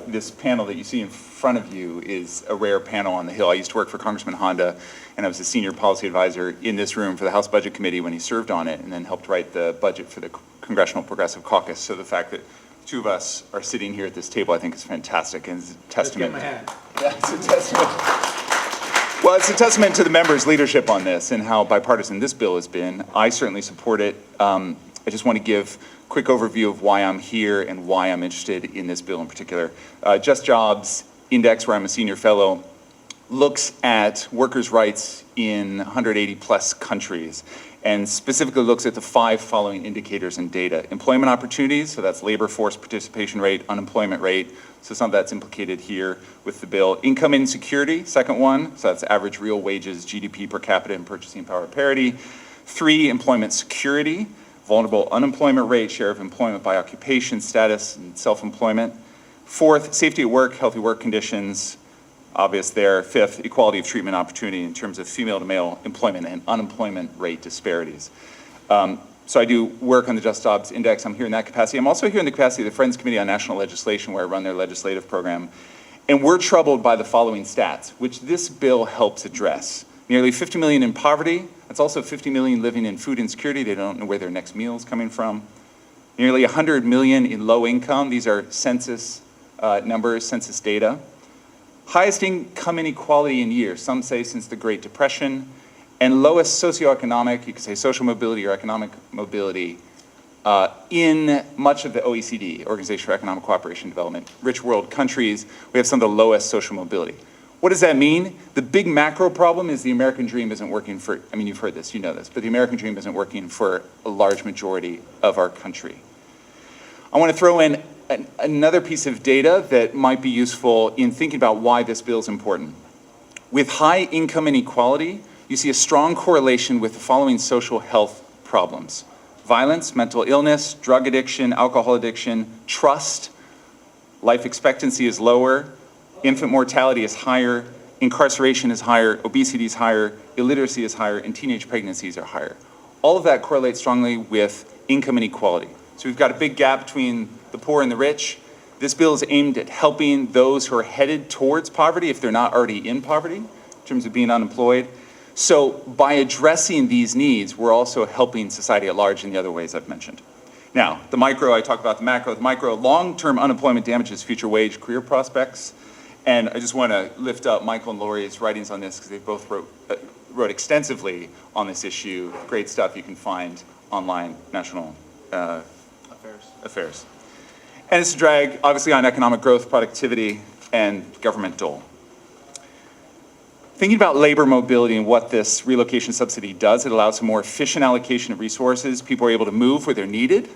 this panel that you see in front of you is a rare panel on the Hill. I used to work for Congressman Honda, and I was a senior policy advisor in this room for the House Budget Committee when he served on it, and then helped write the budget for the Congressional Progressive Caucus. So the fact that two of us are sitting here at this table, I think is fantastic, and is a testament. Let's give him a hand. Yeah, it's a testament. Well, it's a testament to the members' leadership on this and how bipartisan this bill has been. I certainly support it. I just want to give a quick overview of why I'm here and why I'm interested in this bill in particular. Just Jobs Index, where I'm a senior fellow, looks at workers' rights in 180 plus countries, and specifically looks at the 5 following indicators and data. Employment opportunities, so that's labor force participation rate, unemployment rate, so some of that's implicated here with the bill. Income insecurity, second one, so that's average real wages, GDP per capita, and purchasing power parity. 3, employment security, vulnerable unemployment rate, share of employment by occupation, status, and self-employment. 4th, safety at work, healthy work conditions, obvious there. 5th, equality of treatment opportunity in terms of female to male employment and unemployment rate disparities. So I do work on the Just Jobs Index. I'm here in that capacity. I'm also here in the capacity of the Friends Committee on National Legislation, where I run their legislative program. And we're troubled by the following stats, which this bill helps address. Nearly 50 million in poverty. That's also 50 million living in food insecurity. They don't know where their next meal is coming from. Nearly 100 million in low income. These are census numbers, census data. Highest income inequality in years, some say since the Great Depression, and lowest socioeconomic, you could say social mobility or economic mobility, in much of the OECD, Organization for Economic Cooperation and Development, rich world countries. We have some of the lowest social mobility. What does that mean? The big macro problem is the American dream isn't working for, I mean, you've heard this, you know this, but the American dream isn't working for a large majority of our country. I want to throw in another piece of data that might be useful in thinking about why this bill is important. With high income inequality, you see a strong correlation with the following social health problems: violence, mental illness, drug addiction, alcohol addiction, trust, life expectancy is lower, infant mortality is higher, incarceration is higher, obesity is higher, illiteracy is higher, and teenage pregnancies are higher. All of that correlates strongly with income inequality. So we've got a big gap between the poor and the rich. This bill is aimed at helping those who are headed towards poverty if they're not already in poverty, in terms of being unemployed. So by addressing these needs, we're also helping society at large in the other ways I've mentioned. Now, the micro, I talked about the macro. The micro, long-term unemployment damages future wage career prospects. And I just want to lift up Michael and Lori's writings on this because they both wrote extensively on this issue. Great stuff you can find online, National Affairs. And it's a drag, obviously, on economic growth, productivity, and government dole. Thinking about labor mobility and what this relocation subsidy does, it allows for more efficient allocation of resources. People are able to move where they're needed,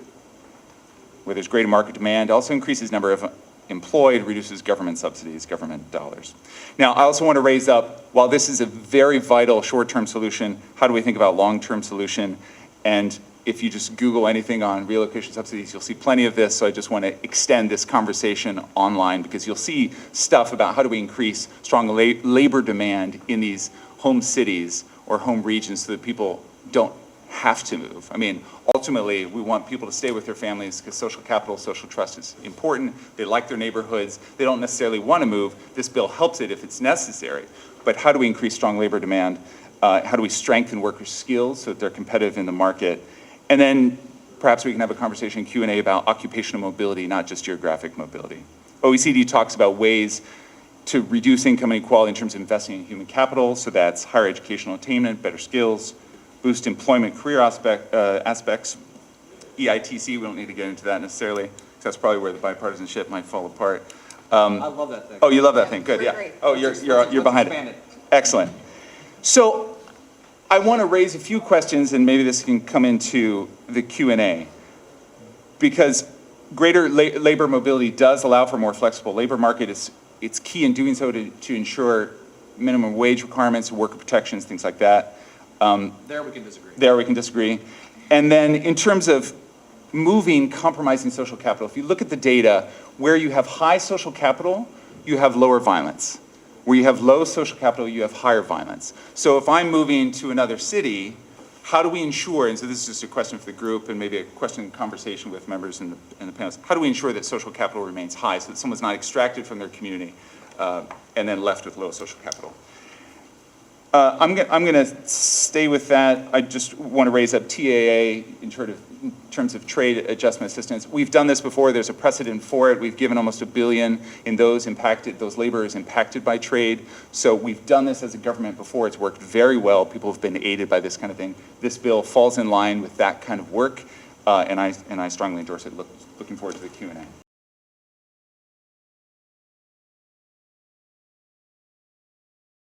where there's greater market demand. It also increases the number of employed, reduces government subsidies, government dollars. Now, I also want to raise up, while this is a very vital short-term solution, how do we think about long-term solution? And if you just Google anything on relocation subsidies, you'll see plenty of this. So I just want to extend this conversation online because you'll see stuff about how do we increase strong labor demand in these home cities or home regions so that people don't have to move. I mean, ultimately, we want people to stay with their families because social capital, social trust is important. They like their neighborhoods. They don't necessarily want to move. This bill helps it if it's necessary. But how do we increase strong labor demand? How do we strengthen workers' skills so that they're competitive in the market? And then perhaps we can have a conversation in Q&A about occupational mobility, not just geographic mobility. OECD talks about ways to reduce income inequality in terms of investing in human capital. So that's higher educational attainment, better skills, boost employment career aspects. EITC, we don't need to get into that necessarily, because that's probably where the bipartisanship might fall apart. I love that thing. Oh, you love that thing, good, yeah. Great. Oh, you're behind it. Excellent. So I want to raise a few questions, and maybe this can come into the Q&A, because greater labor mobility does allow for a more flexible labor market. It's key in doing so to ensure minimum wage requirements, worker protections, things like that. There we can disagree. There we can disagree. And then in terms of moving, compromising social capital, if you look at the data, where you have high social capital, you have lower violence. Where you have low social capital, you have higher violence. So if I'm moving to another city, how do we ensure, and so this is just a question for the group and maybe a question in conversation with members in the panels, how do we ensure that social capital remains high so that someone's not extracted from their community and then left with low social capital? I'm going to stay with that. I just want to raise up TAA in terms of trade adjustment assistance. We've done this before. There's a precedent for it. We've given almost $1 billion in those laborers impacted by trade. So we've done this as a government before. It's worked very well. People have been aided by this kind of thing. This bill falls in line with that kind of work, and I strongly endorse it. Looking forward to the Q&A.